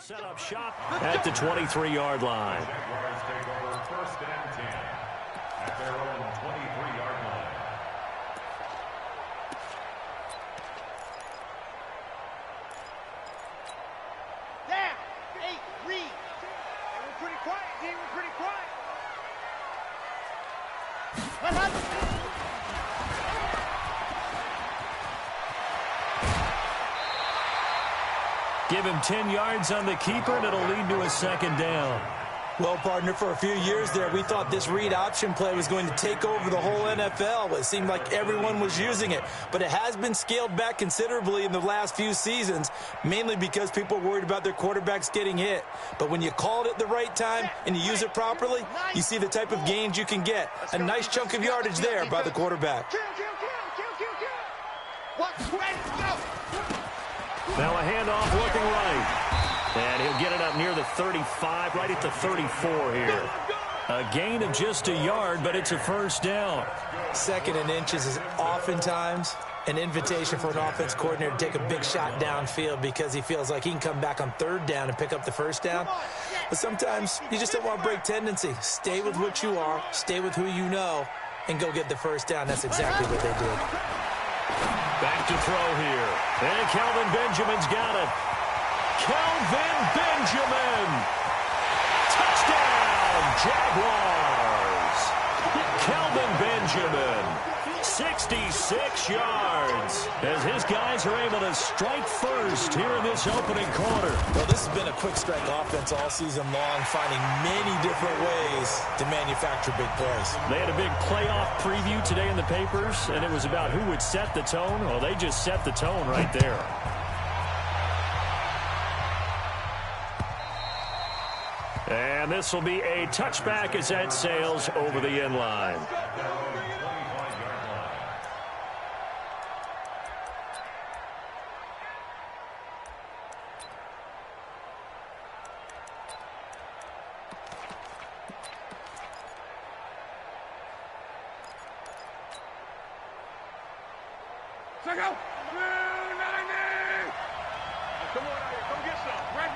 set up shop at the 23-yard line. Jaguars take over 1st and 10 at their own 23-yard line. Down. 8, read. They were pretty quiet. They were pretty quiet. What happened? Give him 10 yards on the keeper, and it'll lead to a 2nd down. Well, partner, for a few years there, we thought this read option play was going to take over the whole NFL. It seemed like everyone was using it, but it has been scaled back considerably in the last few seasons, mainly because people are worried about their quarterbacks getting hit. But when you call it at the right time and you use it properly, you see the type of gains you can get. A nice chunk of yardage there by the quarterback. Now a handoff looking right. And he'll get it up near the 35, right at the 34 here. A gain of just a yard, but it's a 1st down. 2nd and inches is oftentimes an invitation for an offense coordinator to take a big shot downfield because he feels like he can come back on 3rd down and pick up the 1st down. But sometimes you just don't want to break tendency. Stay with what you are, stay with who you know, and go get the 1st down. That's exactly what they did. Back to throw here. And Kelvin Benjamin's got it. Kelvin Benjamin. Touchdown, Jaguars. Kelvin Benjamin, 66 yards, as his guys are able to strike first here in this opening quarter. Well, this has been a quick strike offense all season long, finding many different ways to manufacture big plays. They had a big playoff preview today in the papers, and it was about who would set the tone. Well, they just set the tone right there. And this will be a touchback as that sails over the end line. Check out. Come on out here. Come get some. Right.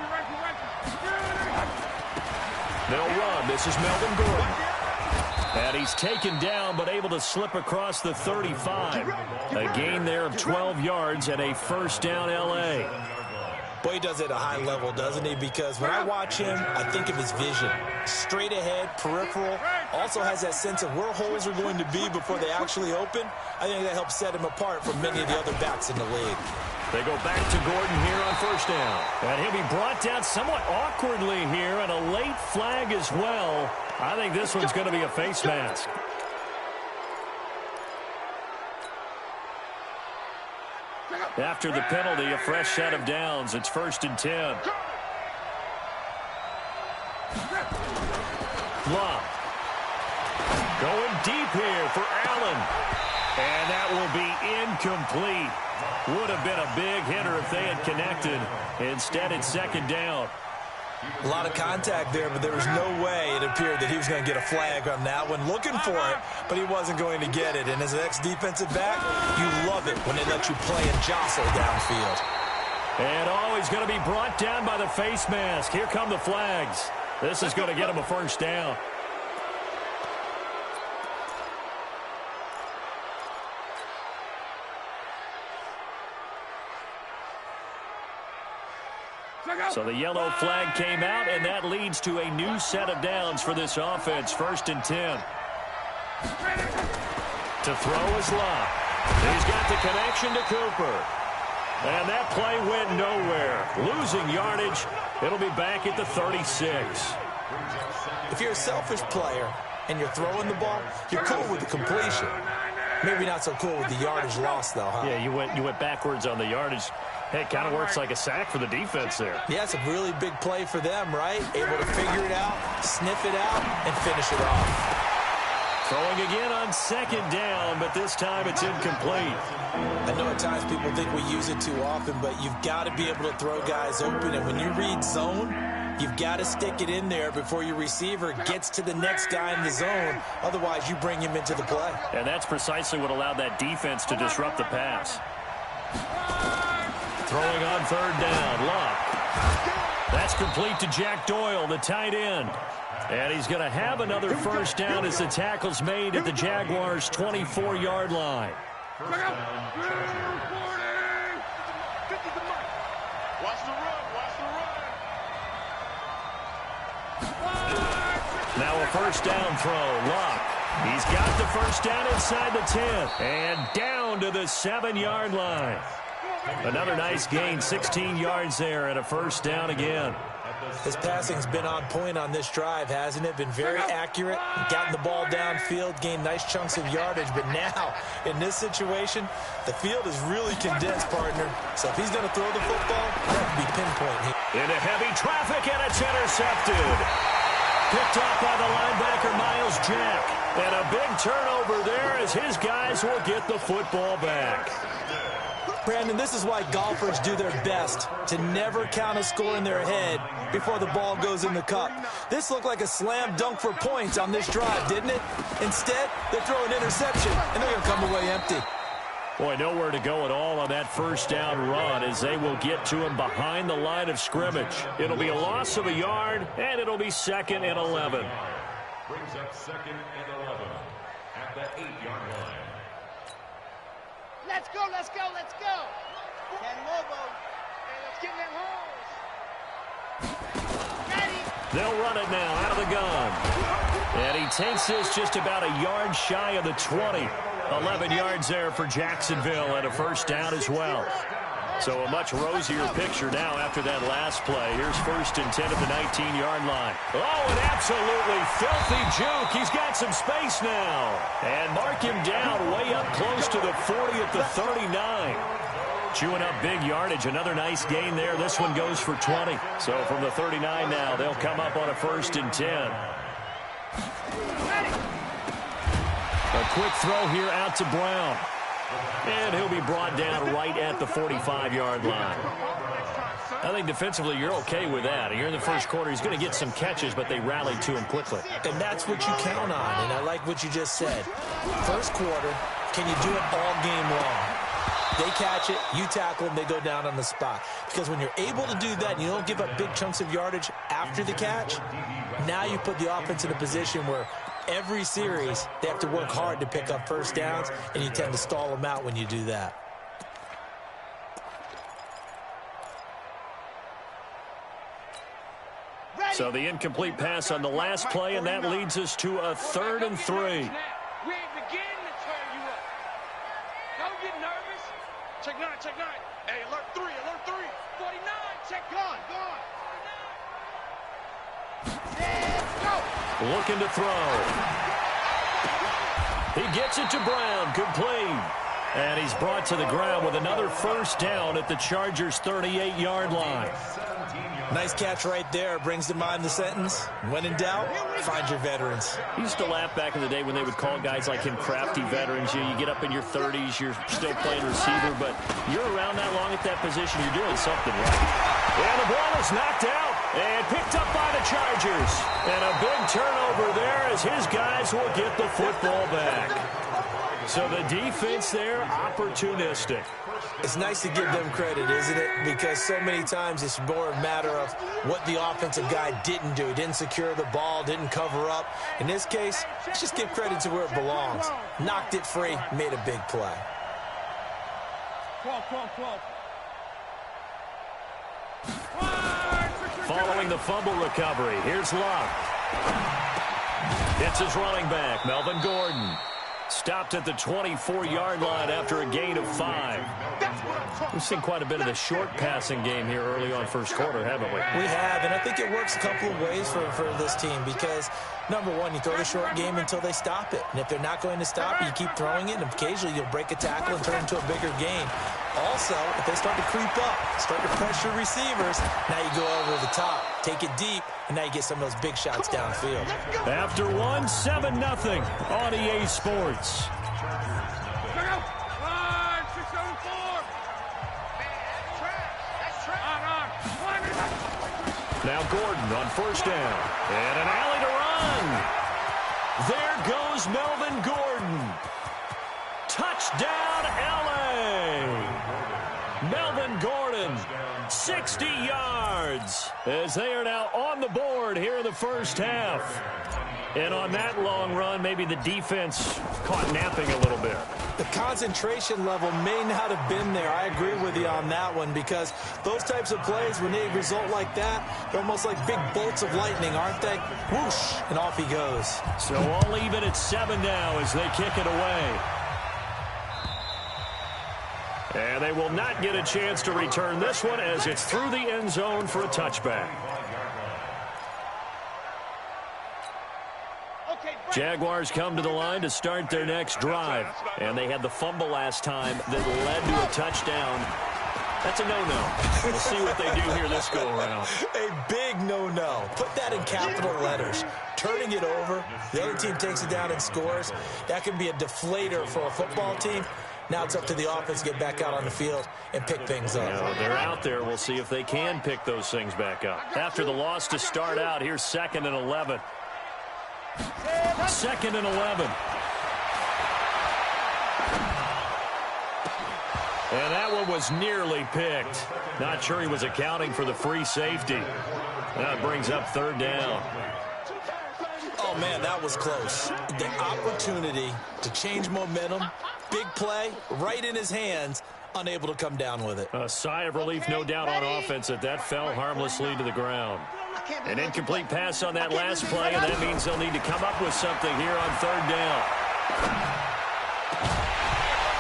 They'll run. This is Melvin Gordon. And he's taken down, but able to slip across the 35. A gain there of 12 yards and a 1st down L.A. Boy, he does it at a high level, doesn't he? Because when I watch him, I think of his vision. Straight ahead, peripheral. Also has that sense of where holes are going to be before they actually open. I think that helps set him apart from many of the other backs in the league. They go back to Gordon here on 1st down. And he'll be brought down somewhat awkwardly here, and a late flag as well. I think this one's going to be a face mask. After the penalty, a fresh set of downs. It's 1st and 10. Love. Going deep here for Allen. And that will be incomplete. Would have been a big hitter if they had connected. Instead, it's 2nd down. A lot of contact there, but there was no way it appeared that he was going to get a flag on that one. Looking for it, but he wasn't going to get it. And as an ex-defensive back, you love it when they let you play and jostle downfield. And he's going to be brought down by the face mask. Here come the flags. This is going to get him a 1st down. So the yellow flag came out, and that leads to a new set of downs for this offense. 1st and 10. To throw is Love. He's got the connection to Cooper. And that play went nowhere. Losing yardage. It'll be back at the 36. If you're a selfish player and you're throwing the ball, you're cool with the completion. Maybe not so cool with the yardage loss, though, huh? Yeah, you went backwards on the yardage. Hey, it kind of works like a sack for the defense there. Yeah, it's a really big play for them, right? Able to figure it out, sniff it out, and finish it off. Throwing again on 2nd down, but this time it's incomplete. I know at times people think we use it too often, but you've got to be able to throw guys open. And when you read zone, you've got to stick it in there before your receiver gets to the next guy in the zone. Otherwise, you bring him into the play. And that's precisely what allowed that defense to disrupt the pass. Throwing on 3rd down, Love. That's complete to Jack Doyle, the tight end. And he's going to have another first down as the tackle's made at the Jaguars' 24-yard line. First down, Watch the run, watch the run. Now a first down throw. Luck. He's got the first down inside the 10. And down to the 7-yard line. Another nice gain, 16 yards there, and a first down again. His passing's been on point on this drive, hasn't it? Been very accurate, gotten the ball downfield, gained nice chunks of yardage. But now, in this situation, the field is really condensed, partner. So if he's going to throw the football, that can be pinpoint here. Into heavy traffic, and it's intercepted. Picked off by the linebacker, Miles Jack. And a big turnover there as his guys will get the football back. Brandon, this is why golfers do their best to never count a score in their head before the ball goes in the cup. This looked like a slam dunk for points on this drive, didn't it? Instead, they throw an interception, and they're going to come away empty. Boy, nowhere to go at all on that first down run as they will get to him behind the line of scrimmage. It'll be a loss of a yard, and it'll be 2nd and 11. brings up 2nd and 11 at the 8-yard line. Let's go, let's go, let's go. Ken Lobo. And let's get in them holes. Ready. They'll run it now out of the gun. And he takes this just about a yard shy of the 20. 11 yards there for Jacksonville and a first down as well. So a much rosier picture now after that last play. Here's 1st and 10 at the 19-yard line. Oh, an absolutely filthy juke. He's got some space now. And mark him down way up close to the 40 at the 39. Chewing up big yardage. Another nice gain there. This one goes for 20. So from the 39 now, they'll come up on a 1st and 10. A quick throw here out to Brown. And he'll be brought down right at the 45-yard line. I think defensively you're okay with that. Here in the first quarter, he's going to get some catches, but they rallied to him quickly. And that's what you count on, and I like what you just said. First quarter, can you do it all game long? They catch it, you tackle them, they go down on the spot. Because when you're able to do that and you don't give up big chunks of yardage after the catch, now you put the offense in a position where every series, they have to work hard to pick up first downs, and you tend to stall them out when you do that. So the incomplete pass on the last play, and that leads us to a 3rd and 3. We ain't beginning to turn you up. Don't get nervous. Check 9, check 9. Hey, alert 3, alert 3. 49, check gone. Let's go. Looking to throw. He gets it to Brown, complete. And he's brought to the ground with another first down at the Chargers' 38-yard line. Nice catch right there. Brings to mind the sentence, when in doubt, find your veterans. I used to laugh back in the day when they would call guys like him crafty veterans. You get up in your 30s, you're still playing receiver, but you're around that long at that position, you're doing something right. And the ball is knocked out and picked up by the Chargers. And a big turnover there as his guys will get the football back. So the defense there, opportunistic. It's nice to give them credit, isn't it? Because so many times it's more a matter of what the offensive guy didn't do. He didn't secure the ball, didn't cover up. In this case, let's just give credit to where it belongs. Knocked it free, made a big play. Following the fumble recovery, here's Love. It's his running back, Melvin Gordon. Stopped at the 24-yard line after a gain of 5. We've seen quite a bit of the short passing game here early on first quarter, haven't we? We have, and I think it works a couple of ways for this team because, number one, you throw the short game until they stop it. And if they're not going to stop it, you keep throwing it, and occasionally you'll break a tackle and turn it into a bigger gain. Also, if they start to creep up, start to pressure receivers, now you go over the top, take it deep, and now you get some of those big shots downfield. After one, 7-0 on EA Sports. Now Gordon on first down. And an alley to run. There goes Melvin Gordon. Touchdown, L.A. Melvin Gordon, 60 yards as they are now on the board here in the first half. And on that long run, maybe the defense caught napping a little bit. The concentration level may not have been there. I agree with you on that one, because those types of plays, when they result like that, they're almost like big bolts of lightning, aren't they? Whoosh, and off he goes. So all even at 7 now as they kick it away. And they will not get a chance to return this one as it's through the end zone for a touchback. Jaguars come to the line to start their next drive. And they had the fumble last time that led to a touchdown. That's a no-no. We'll see what they do here this go-around. A big no-no. Put that in capital letters. Turning it over, the other team takes it down and scores. That can be a deflator for a football team. Now it's up to the offense to get back out on the field and pick things up. Yeah, they're out there. We'll see if they can pick those things back up. After the loss to start out, here's 2nd and 11. 2nd and 11. And that one was nearly picked. Not sure he was accounting for the free safety. That brings up 3rd down. Oh, man, that was close. The opportunity to change momentum, big play, right in his hands, unable to come down with it. A sigh of relief, no doubt, on offense that fell harmlessly to the ground. An incomplete pass on that last play, and that means they'll need to come up with something here on 3rd down.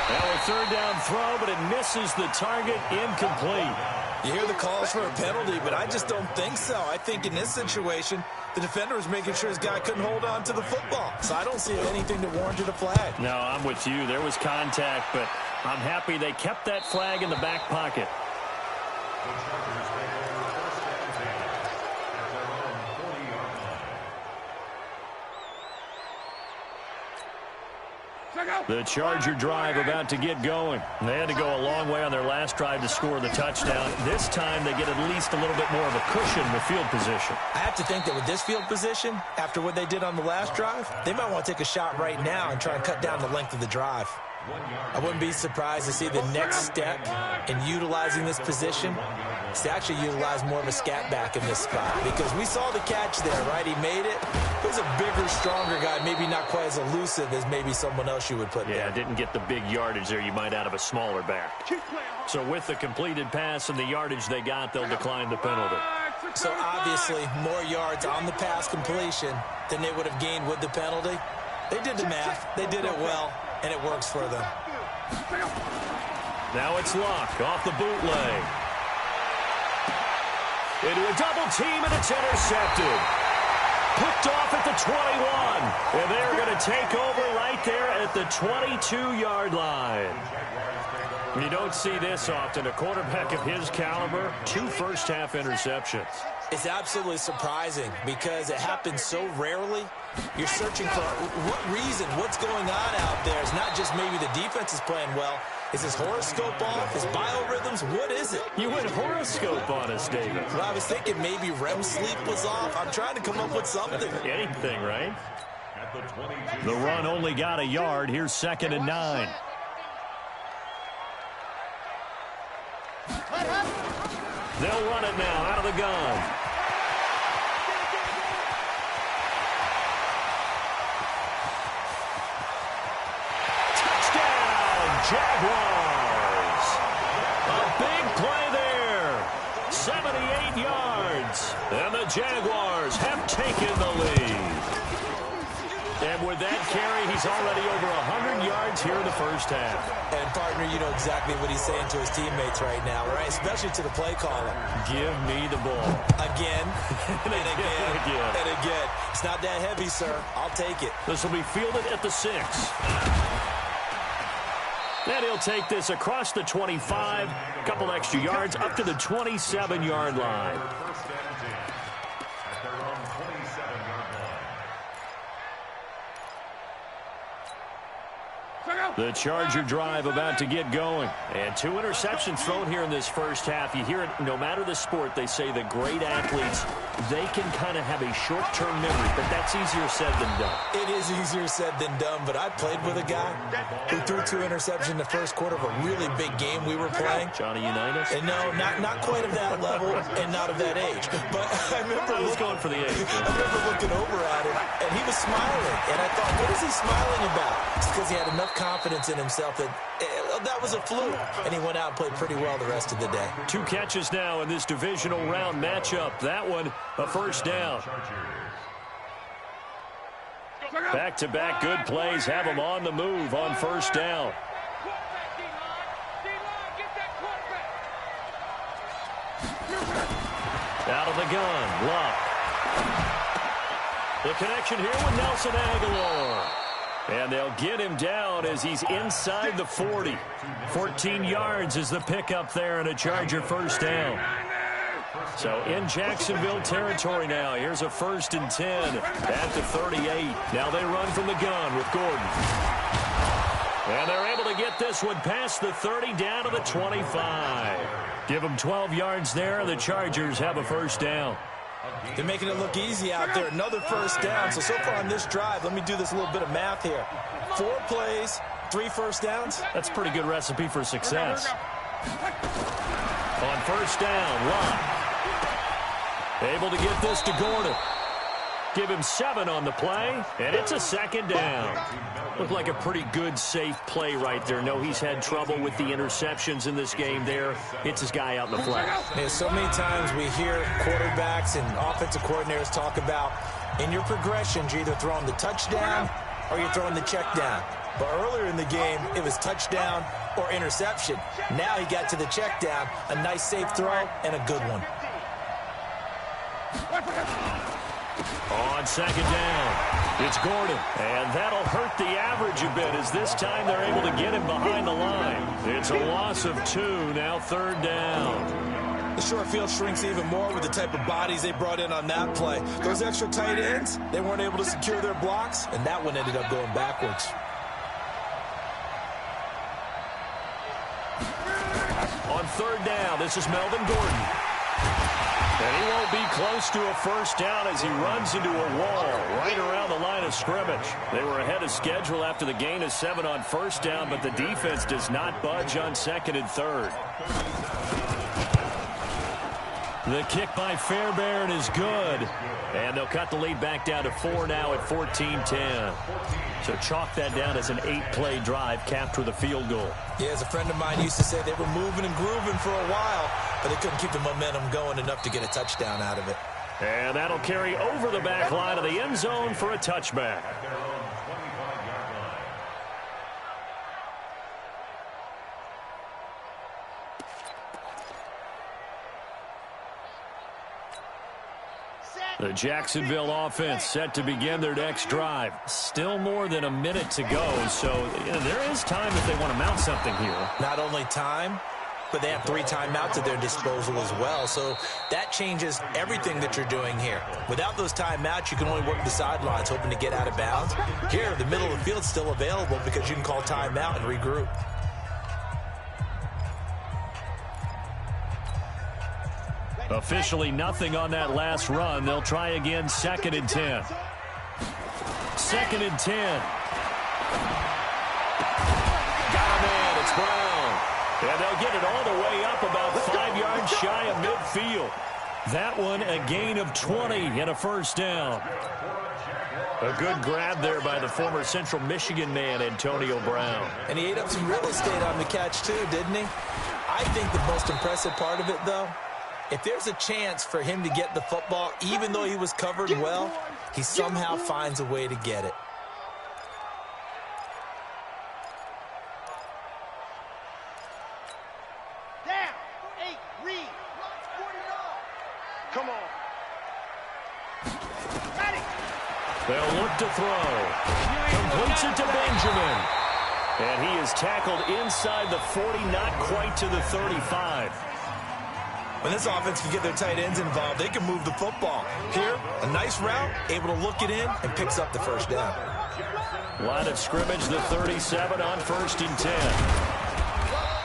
Now a 3rd down throw, but it misses the target, incomplete. You hear the calls for a penalty, but I just don't think so. I think in this situation, the defender was making sure his guy couldn't hold on to the football. So I don't see anything that warranted a flag. No, I'm with you. There was contact, but I'm happy they kept that flag in the back pocket. The Charger drive about to get going. They had to go a long way on their last drive to score the touchdown. This time they get at least a little bit more of a cushion with field position. I have to think that with this field position, after what they did on the last drive, they might want to take a shot right now and try and cut down the length of the drive. I wouldn't be surprised to see the next step in utilizing this position is to actually utilize more of a scat back in this spot, because we saw the catch there, right? He made it. He was a bigger, stronger guy, maybe not quite as elusive as maybe someone else you would put there. Yeah, didn't get the big yardage there you might out of a smaller back. So with the completed pass and the yardage they got, they'll decline the penalty. So obviously more yards on the pass completion than they would have gained with the penalty. They did the math. They did it well, and it works for them. Now it's Luck off the bootleg. Into a double team, and it's intercepted. Picked off at the 21. And they're going to take over right there at the 22-yard line. You don't see this often. A quarterback of his caliber, 2 first-half interceptions. It's absolutely surprising because it happens so rarely. You're searching for what reason, what's going on out there. It's not just maybe the defense is playing well. Is his horoscope off? His biorhythms? What is it? You went horoscope on us, David. Well, I was thinking maybe REM sleep was off. I'm trying to come up with something. Anything, right? The run only got a yard. Here's 2nd and 9. They'll run it now out of the gun. Touchdown, Jaguars. A big play there. 78 yards. And the Jaguars have taken the lead. And with that carry, he's already over 100 yards here in the first half. And, partner, you know exactly what he's saying to his teammates right now, right? Especially to the play caller. Give me the ball. Again, and again, and again. It's not that heavy, sir. I'll take it. This will be fielded at the 6. And he'll take this across the 25. A couple extra yards up to the 27-yard line. The Charger drive about to get going. And 2 interceptions thrown here in this first half. You hear it no matter the sport. They say the great athletes, they can kind of have a short-term memory, but that's easier said than done. It is easier said than done, but I played with a guy who threw 2 interceptions in the first quarter of a really big game we were playing. Johnny Unitas? And no, not quite of that level and not of that age. But I remember going for the age. I remember looking over at him, and he was smiling. And I thought, what is he smiling about? It's because he had enough confidence in himself that that was a fluke. And he went out and played pretty well the rest of the day. 2 catches now in this divisional round matchup. That one, a first down. Back-to-back good plays have him on the move on first down. Out of the gun, Luck. The connection here with Nelson Aguilar. And they'll get him down as he's inside the 40. 14 yards is the pickup there and a Charger first down. So in Jacksonville territory now. Here's a 1st and 10 at the 38. Now they run from the gun with Gordon. And they're able to get this one past the 30 down to the 25. Give them 12 yards there. The Chargers have a first down. They're making it look easy out there. Another first down. So far on this drive, let me do this little bit of math here. 4 plays, 3 first downs. That's a pretty good recipe for success. On first down, Luck. Able to get this to Gordon. Give him 7 on the play, and it's a 2nd down. Looked like a pretty good, safe play right there. No, he's had trouble with the interceptions in this game there. Hits his guy out in the flat. Yeah, so many times we hear quarterbacks and offensive coordinators talk about in your progressions, you're either throwing the touchdown or you're throwing the check down. But earlier in the game, it was touchdown or interception. Now he got to the check down, a nice safe throw, and a good one. On 2nd down, it's Gordon. And that'll hurt the average a bit as this time they're able to get him behind the line. It's a loss of 2, now 3rd down. The short field shrinks even more with the type of bodies they brought in on that play. Those extra tight ends, they weren't able to secure their blocks, and that one ended up going backwards. On 3rd down, this is Melvin Gordon. And he won't be close to a first down as he runs into a wall right around the line of scrimmage. They were ahead of schedule after the gain of 7 on first down, but the defense does not budge on 2nd and 3rd. The kick by Fairbairn is good. And they'll cut the lead back down to 4 now at 14-10. So chalk that down as an 8-play drive capped with a field goal. Yeah, as a friend of mine used to say, they were moving and grooving for a while, but they couldn't keep the momentum going enough to get a touchdown out of it. And that'll carry over the back line of the end zone for a touchback. The Jacksonville offense set to begin their next drive. Still more than a minute to go, so there is time if they want to mount something here. Not only time, but they have 3 timeouts at their disposal as well, so that changes everything that you're doing here. Without those timeouts, you can only work the sidelines, hoping to get out of bounds. Here, the middle of the field's still available because you can call timeout and regroup. Officially nothing on that last run. They'll try again 2nd and 10. 2nd and 10. Got him in. It's Brown. And they'll get it all the way up about 5 yards shy of midfield. That one a gain of 20 and a first down. A good grab there by the former Central Michigan man, Antonio Brown. And he ate up some real estate on the catch too, didn't he? I think the most impressive part of it, though, if there's a chance for him to get the football, even though he was covered well, he somehow finds a way to get it. Down. 8. Reed. Come on. They'll look to throw. Completes it to Benjamin. And he is tackled inside the 40, not quite to the 35. When this offense can get their tight ends involved, they can move the football. Here, a nice route, able to look it in, and picks up the first down. Line of scrimmage, the 37 on 1st and 10.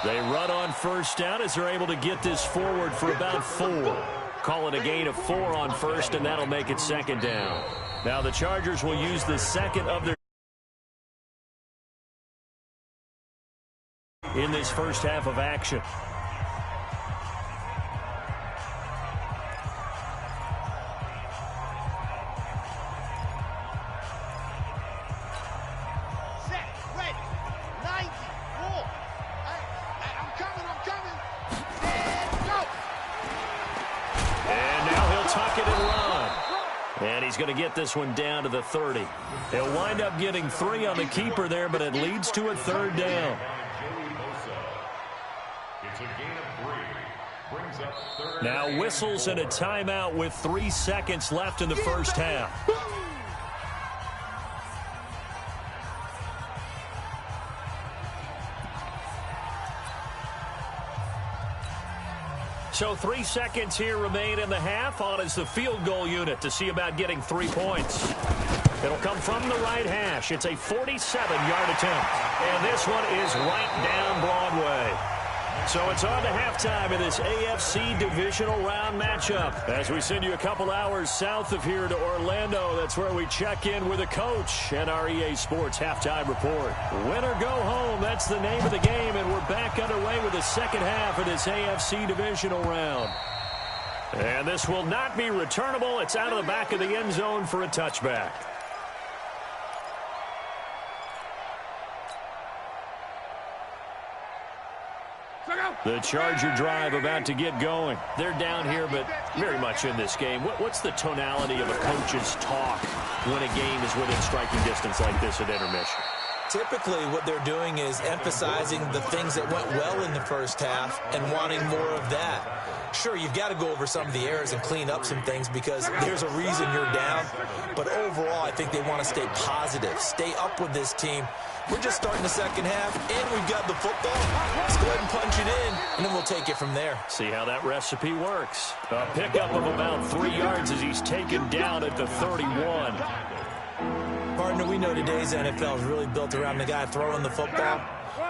They run on first down as they're able to get this forward for about 4. Call it a gain of 4 on first, and that'll make it 2nd down. Now the Chargers will use the second of their in this first half of action. And he's going to get this one down to the 30. He'll wind up getting 3 on the keeper there, but it leads to a 3rd down. Now whistles and a timeout with 3 seconds left in the first half. So 3 seconds here remain in the half. On is the field goal unit to see about getting 3 points. It'll come from the right hash. It's a 47-yard attempt. And this one is right down Broadway. So it's on to halftime in this AFC divisional round matchup. As we send you a couple hours south of here to Orlando, that's where we check in with a coach and our EA Sports halftime report. Win or go home, that's the name of the game, and we're back underway with the second half of this AFC divisional round. And this will not be returnable. It's out of the back of the end zone for a touchback. The Charger drive about to get going. They're down here, but very much in this game. What's the tonality of a coach's talk when a game is within striking distance like this at intermission? Typically, what they're doing is emphasizing the things that went well in the first half and wanting more of that. Sure, you've got to go over some of the errors and clean up some things because there's a reason you're down. But overall, I think they want to stay positive, stay up with this team. We're just starting the second half, and we've got the football. Let's go ahead and punch it in, and then we'll take it from there. See how that recipe works. A pickup of about 3 yards as he's taken down at the 31. Partner, we know today's NFL is really built around the guy throwing the football.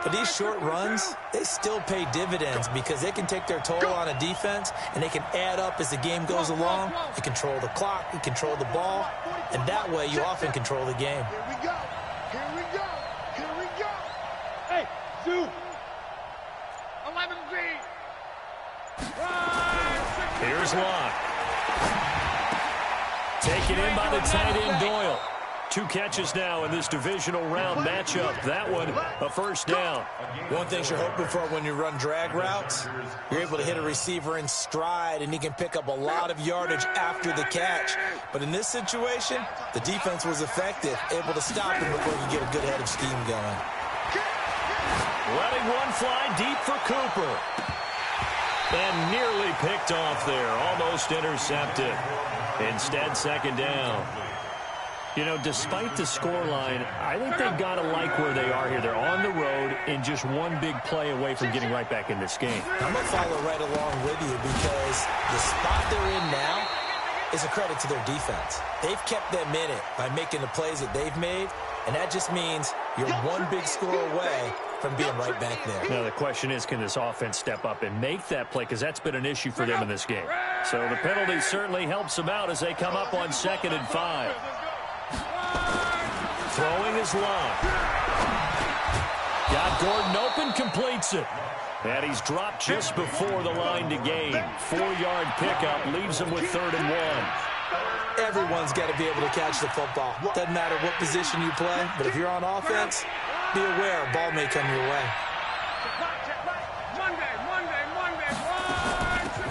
But these short runs, they still pay dividends because they can take their toll on a defense, and they can add up as the game goes along. You control the clock, you control the ball, and that way you often control the game. Here we go. Here we go. Here we go. Hey, Zoo. 11B. Here's Locke. Taken in by the tight end Doyle. 2 catches now in this divisional round matchup. That one, a first down. One thing you're hoping for when you run drag routes, you're able to hit a receiver in stride, and he can pick up a lot of yardage after the catch. But in this situation, the defense was effective, able to stop him before you get a good head of steam going. Letting one fly deep for Cooper. And nearly picked off there, almost intercepted. Instead, second down. You know, despite the scoreline, I think they've got to like where they are here. They're on the road and just one big play away from getting right back in this game. I'm going to follow right along with you because the spot they're in now is a credit to their defense. They've kept them in it by making the plays that they've made, and that just means you're one big score away from being right back there. Now, the question is, can this offense step up and make that play? Because that's been an issue for them in this game. So the penalty certainly helps them out as they come up on 2nd and 5. Throwing is Locke. Got Gordon open, completes it. And he's dropped just before the line to gain. 4-yard pickup leaves him with 3rd and 1. Everyone's got to be able to catch the football. Doesn't matter what position you play, but if you're on offense, be aware a ball may come your way.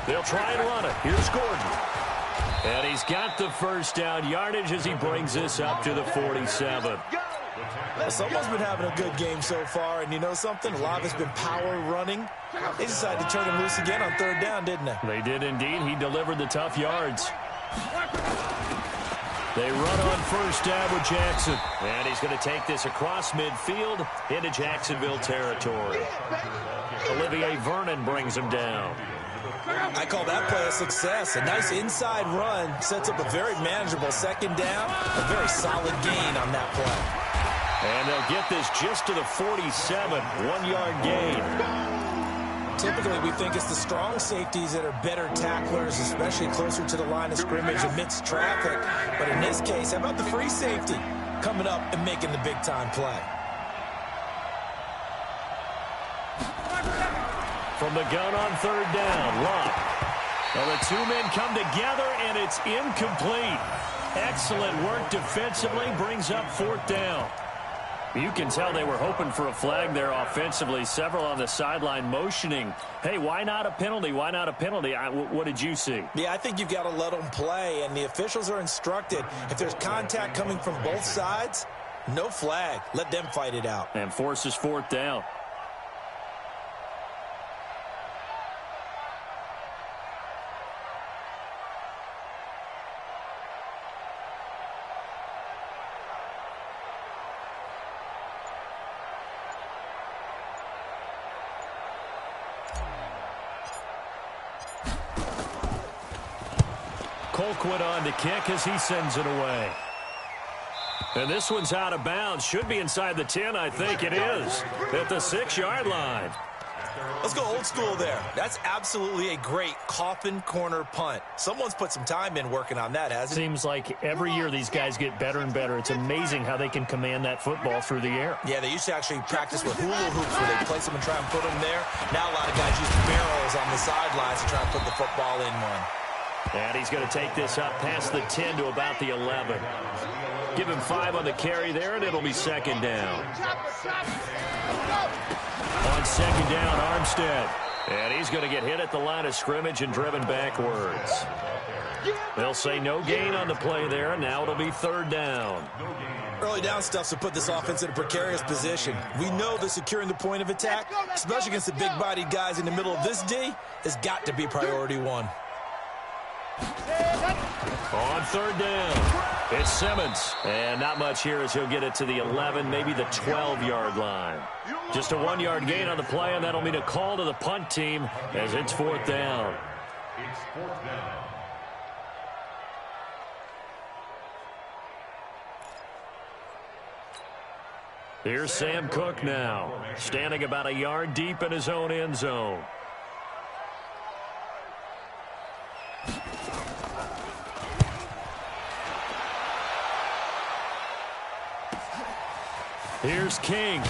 They'll try and run it. Here's Gordon. And he's got the first down yardage as he brings this up to the 47. Well, someone's been having a good game so far, and you know something? A lot of it's been power running. They decided to turn him loose again on 3rd down, didn't they? They did indeed. He delivered the tough yards. They run on first down with Jackson. And he's going to take this across midfield into Jacksonville territory. Olivier Vernon brings him down. I call that play a success. A nice inside run sets up a very manageable 2nd down. A very solid gain on that play. And they'll get this just to the 47, 1-yard gain. Typically, we think it's the strong safeties that are better tacklers, especially closer to the line of scrimmage amidst traffic. But in this case, how about the free safety coming up and making the big-time play? From the gun on third down, Luck. Well, the two men come together, and it's incomplete. Excellent work defensively, brings up fourth down. You can tell they were hoping for a flag there offensively. Several on the sideline motioning, hey, why not a penalty? Why not a penalty? What did you see? Yeah, I think you've got to let them play, and the officials are instructed. If there's contact coming from both sides, no flag. Let them fight it out. And forces fourth down. Colquitt on to kick as he sends it away. And this one's out of bounds. Should be inside the 10, I think it is. At the 6-yard line. Let's go old school there. That's absolutely a great coffin corner punt. Someone's put some time in working on that, hasn't it? Seems like every year these guys get better and better. It's amazing how they can command that football through the air. Yeah, they used to actually practice with hula hoops where they place them and try and put them there. Now a lot of guys use barrels on the sidelines to try and put the football in one. And he's going to take this up past the 10 to about the 11. Give him 5 on the carry there, and it'll be second down. On second down, Armstead. And he's going to get hit at the line of scrimmage and driven backwards. They'll say no gain on the play there, and now it'll be third down. Early down stuff to put this offense in a precarious position. We know that securing the point of attack, especially against the big-bodied guys in the middle of this D, has got to be priority one. On third down, it's Simmons. And not much here as he'll get it to the 11, maybe the 12-yard line. Just a 1-yard gain on the play, and that'll mean a call to the punt team as it's fourth down. It's fourth down. Here's Sam Cook now, standing about a yard deep in his own end zone. Here's King.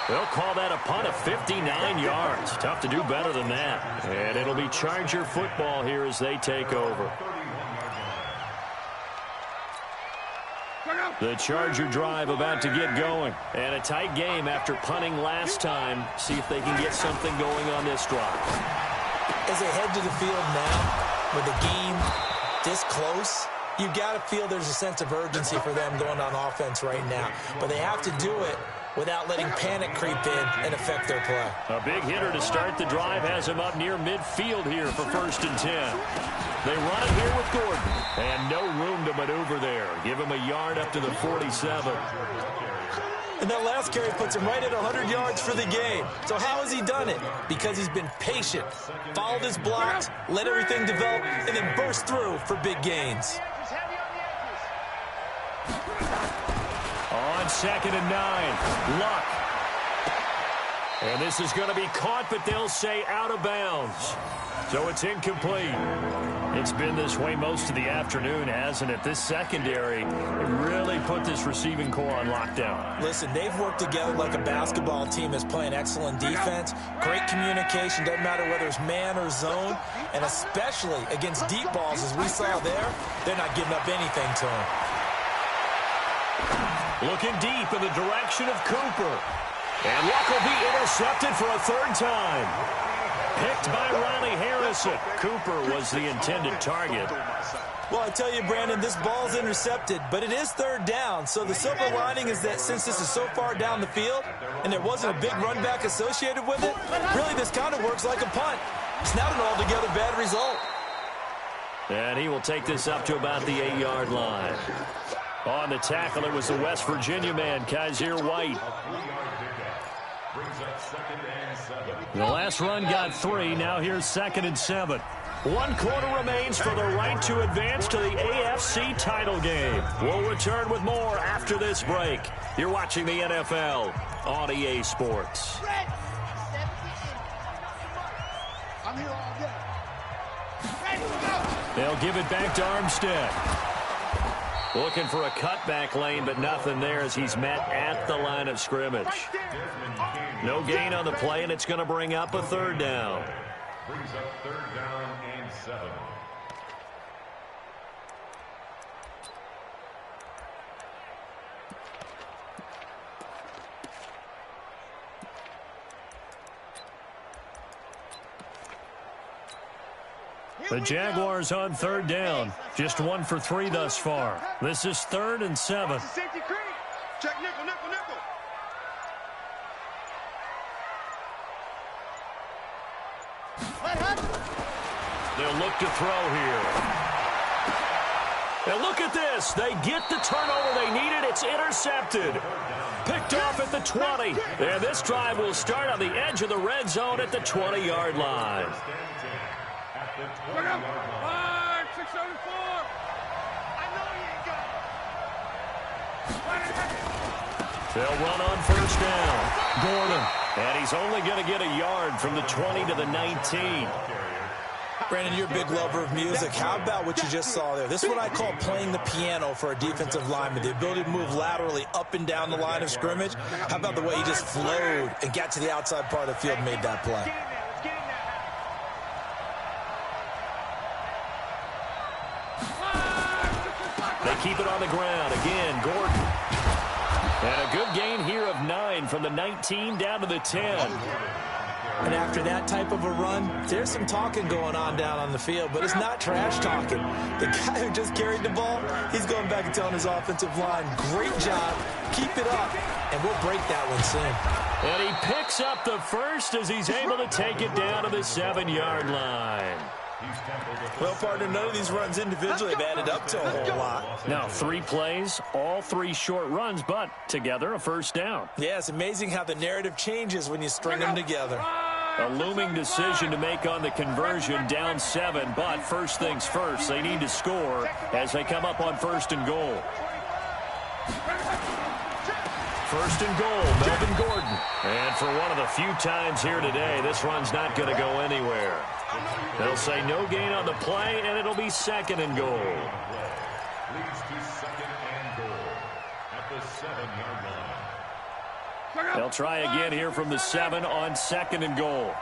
They'll call that a punt of 59 yards. Tough to do better than that. And it'll be Charger football here as they take over. The Charger drive about to get going. And a tight game after punting last time. See if they can get something going on this drive. As they head to the field now, with the game this close, you've got to feel there's a sense of urgency for them going on offense right now. But they have to do it without letting panic creep in and affect their play. A big hitter to start the drive has him up near midfield here for 1st and 10. They run it here with Gordon. And no room to maneuver there. Give him a yard up to the 47. And that last carry puts him right at 100 yards for the game. So how has he done it? Because he's been patient, followed his blocks, let everything develop, and then burst through for big gains. On 2nd and 9, Luck. And this is going to be caught, but they'll say out of bounds. So it's incomplete. It's been this way most of the afternoon, hasn't it? This secondary really put this receiving core on lockdown. Listen, they've worked together like a basketball team that's playing excellent defense. Great communication, doesn't matter whether it's man or zone. And especially against deep balls, as we saw there, they're not giving up anything to them. Looking deep in the direction of Cooper. And Luck will be intercepted for a 3rd time. Picked by Riley Harrison. Cooper was the intended target. Well, I tell you, Brandon, this ball's intercepted, but it is 3rd down. So the silver lining is that since this is so far down the field and there wasn't a big run back associated with it, really this kind of works like a punt. It's not an altogether bad result. And he will take this up to about the 8-yard line. On the tackle, it was the West Virginia man, Kaiser White. The last run got 3. Now here's 2nd and 7. 1 quarter remains for the right to advance to the AFC title game. We'll return with more after this break. You're watching the NFL on EA Sports. I'm here all day. They'll give it back to Armstead. Looking for a cutback lane, but nothing there as he's met at the line of scrimmage. No gain on the play, and it's going to bring up a 3rd down. Brings up 3rd down and 7. The Jaguars on 3rd down. Just 1 for 3 thus far. This is 3rd and 7. Safety creep. Check nickel, nickel, nickel. They'll look to throw here. And look at this. They get the turnover they needed. It's intercepted. Picked off at the 20. And this drive will start on the edge of the red zone at the 20-yard line. Look up. 674. I know you ain't got it. They'll run on 1st down. Gordon. And he's only going to get a yard from the 20 to the 19. Brandon, you're a big lover of music. How about what you just saw there? This is what I call playing the piano for a defensive lineman. The ability to move laterally up and down the line of scrimmage. How about the way he just flowed and got to the outside part of the field and made that play? They keep it on the ground. Again, Gordon. And a good gain here of 9 from the 19 down to the 10. And after that type of a run, there's some talking going on down on the field, but it's not trash talking. The guy who just carried the ball, he's going back and telling his offensive line, great job, keep it up, and we'll break that one soon. And he picks up the 1st as he's able to take it down to the 7-yard line. Well, partner, none of these runs individually have added up to a whole lot. Now, 3 plays, all 3 short runs, but together a 1st down. Yeah, it's amazing how the narrative changes when you string them together. A looming decision to make on the conversion, down 7, but first things first, they need to score as they come up on 1st and goal. 1st and goal, Melvin Gordon. And for one of the few times here today, this run's not going to go anywhere. They'll say no gain on the play, and it'll be 2nd and goal. Leads to 2nd and goal at the 7-yard line. They'll try again here from the 7 on 2nd and goal.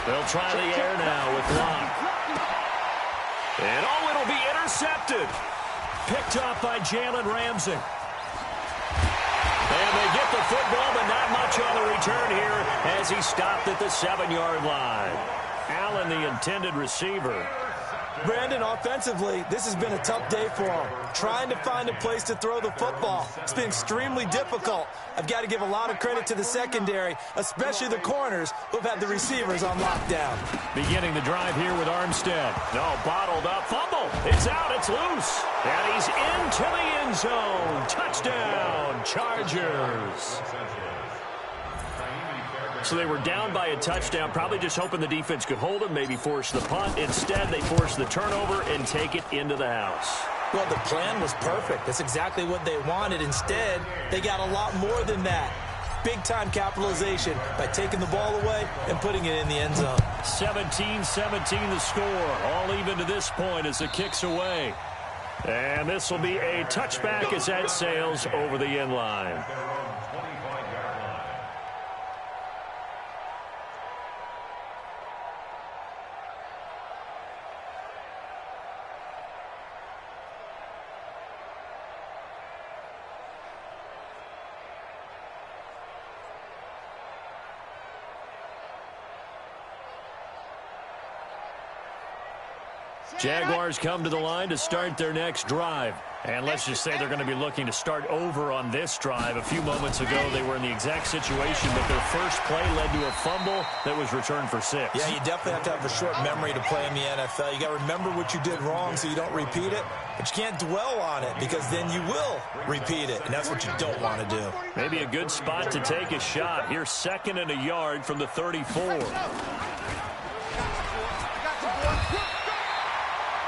They'll try the air now with Locke. And oh, it'll be intercepted. Picked off by Jalen Ramsey. And they get the football, but not much on the return here as he stopped at the 7-yard line. Allen, the intended receiver. Brandon, offensively, this has been a tough day for him. Trying to find a place to throw the football. It's been extremely difficult. I've got to give a lot of credit to the secondary, especially the corners who've had the receivers on lockdown. Beginning the drive here with Armstead. No, bottled up. Fumble. It's out. It's loose. And he's into the end zone. Touchdown, Chargers. So they were down by a touchdown, probably just hoping the defense could hold them, maybe force the punt. Instead, they force the turnover and take it into the house. Well, the plan was perfect. That's exactly what they wanted. Instead, they got a lot more than that. Big-time capitalization by taking the ball away and putting it in the end zone. 17-17 the score. All even to this point as the kick's away. And this will be a touchback as that sails over the end line. Jaguars come to the line to start their next drive. And let's just say they're going to be looking to start over on this drive. A few moments ago, they were in the exact situation, but their first play led to a fumble that was returned for 6. Yeah, you definitely have to have a short memory to play in the NFL. You got to remember what you did wrong so you don't repeat it, but you can't dwell on it because then you will repeat it, and that's what you don't want to do. Maybe a good spot to take a shot. Here's 2nd and a yard from the 34.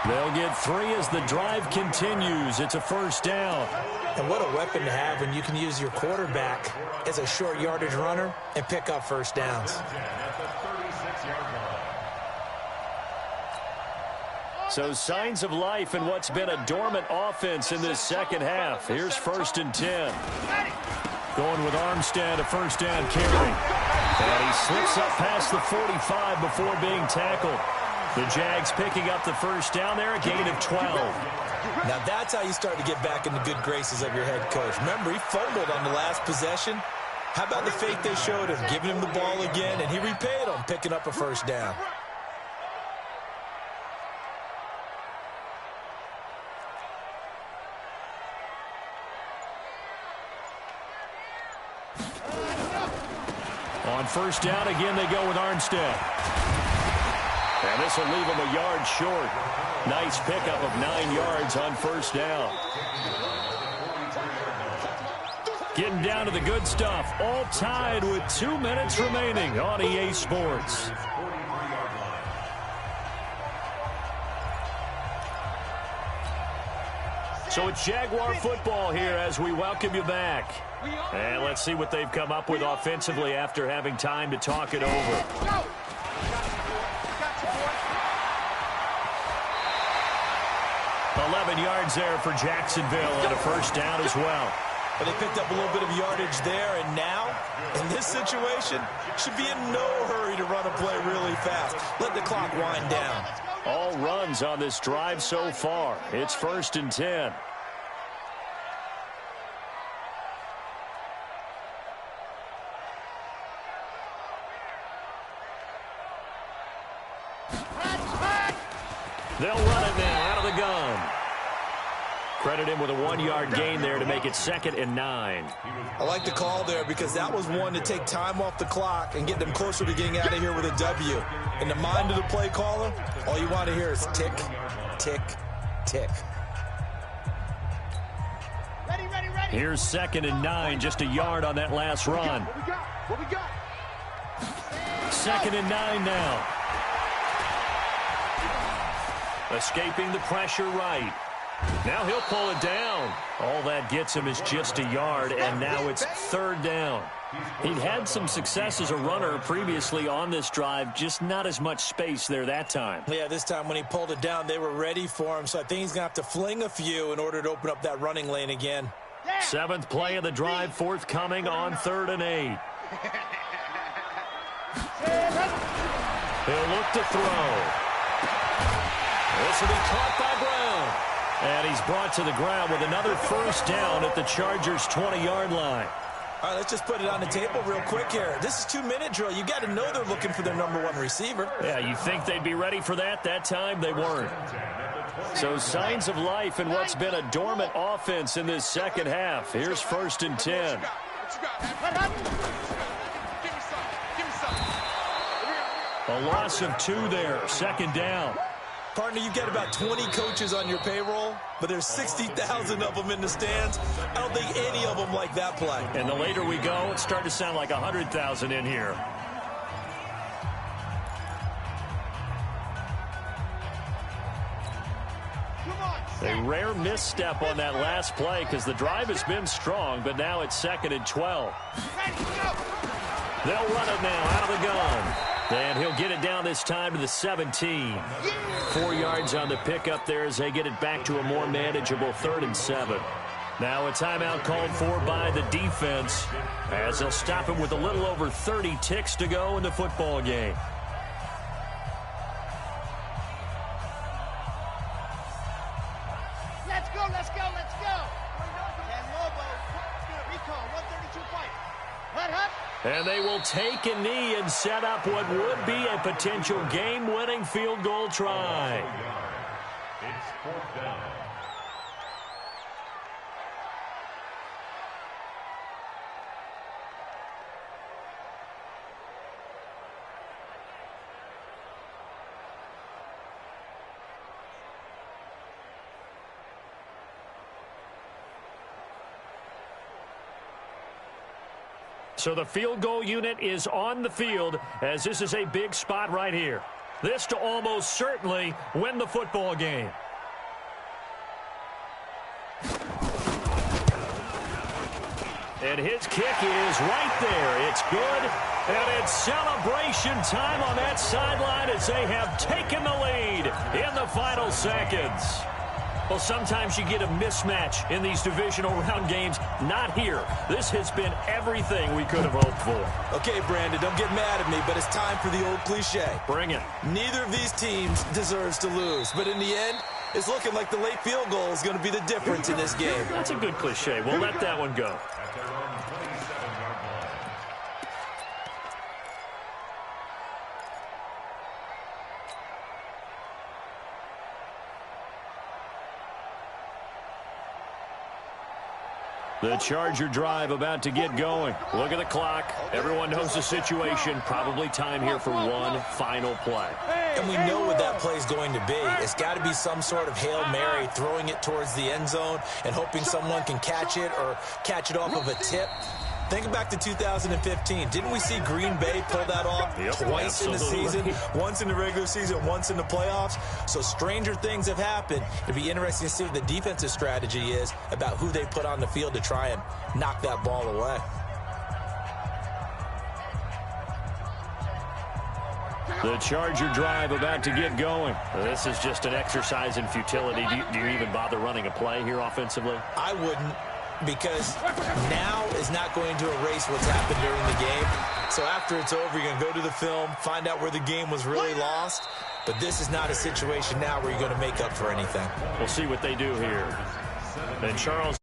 They'll get 3 as the drive continues. It's a first down. And what a weapon to have when you can use your quarterback as a short yardage runner and pick up first downs. So signs of life in what's been a dormant offense in this second half. Here's 1st and 10. Going with Armstead, a first down carry. And he slips up past the 45 before being tackled. The Jags picking up the first down there, a gain of 12. Now that's how you start to get back in the good graces of your head coach. Remember, he fumbled on the last possession. How about the faith they showed him, giving him the ball again, and he repaid them, picking up a first down. On first down, again, they go with Armstead. And this will leave him a yard short. Nice pickup of 9 yards on first down. Getting down to the good stuff. All tied with 2 minutes remaining on EA Sports. So it's Jaguar football here as we welcome you back. And let's see what they've come up with offensively after having time to talk it over. 11 yards there for Jacksonville and a first down as well. But they picked up a little bit of yardage there, and now, in this situation, should be in no hurry to run a play really fast. Let the clock wind down. All runs on this drive so far. It's 1st and 10. They'll run it now out of the gun. Credit him with a 1-yard gain there to make it 2nd and 9. I like the call there because that was one to take time off the clock and get them closer to getting out of here with a W. In the mind of the play caller, all you want to hear is tick, tick, tick. Ready, ready, ready. Here's 2nd and 9, just a yard on that last run. What we got? 2nd and 9 now. Escaping the pressure right. Now he'll pull it down. All that gets him is just a yard, and now it's 3rd down. He'd had some success as a runner previously on this drive, just not as much space there that time. Yeah, this time when he pulled it down, they were ready for him, so I think he's going to have to fling a few in order to open up that running lane again. 7th play of the drive forthcoming on 3rd and 8. He'll look to throw. This will be caught by Brown. And he's brought to the ground with another first down at the Chargers' 20-yard line. All right, let's just put it on the table real quick here. This is 2-minute drill. You got to know they're looking for their #1 receiver. Yeah, you think they'd be ready for that? That time they weren't. So signs of life in what's been a dormant offense in this second half. Here's 1st and 10. A loss of 2 there. 2nd down. Partner, you get about 20 coaches on your payroll, but there's 60,000 of them in the stands. I don't think any of them like that play. And the later we go, it's starting to sound like 100,000 in here. A rare misstep on that last play because the drive has been strong, but now it's 2nd and 12. They'll run it now out of the gun. And he'll get it down this time to the 17. 4 yards on the pickup there as they get it back to a more manageable 3rd and 7. Now a timeout called for by the defense as they'll stop him with a little over 30 ticks to go in the football game. Let's go, let's go, let's go. And Lobo, recall, 132 fight. Hut. And they will take a knee and set up what would be a potential game-winning field goal try. down. So the field goal unit is on the field as this is a big spot right here. This to almost certainly win the football game. And his kick is right there. It's good. And it's celebration time on that sideline as they have taken the lead in the final seconds. Well, sometimes you get a mismatch in these divisional round games. Not here. This has been everything we could have hoped for. Okay, Brandon, don't get mad at me, but it's time for the old cliche. Bring it. Neither of these teams deserves to lose, but in the end, it's looking like the late field goal is going to be the difference in this game. That's a good cliche. We'll let that one go. At their own 27-yard line. The Charger drive about to get going. Look at the clock. Everyone knows the situation. Probably time here for one final play. And we know what that play is going to be. It's got to be some sort of Hail Mary, throwing it towards the end zone and hoping someone can catch it or catch it off of a tip. Think back to 2015. Didn't we see Green Bay pull that off twice in the season? Once in the regular season, once in the playoffs. So stranger things have happened. It'd be interesting to see what the defensive strategy is about who they put on the field to try and knock that ball away. The Charger drive about to get going. This is just an exercise in futility. Do you even bother running a play here offensively? I wouldn't, because now is not going to erase what's happened during the game. So after it's over, you're going to go to the film, find out where the game was really lost. But this is not a situation now where you're going to make up for anything. We'll see what they do here. And Charles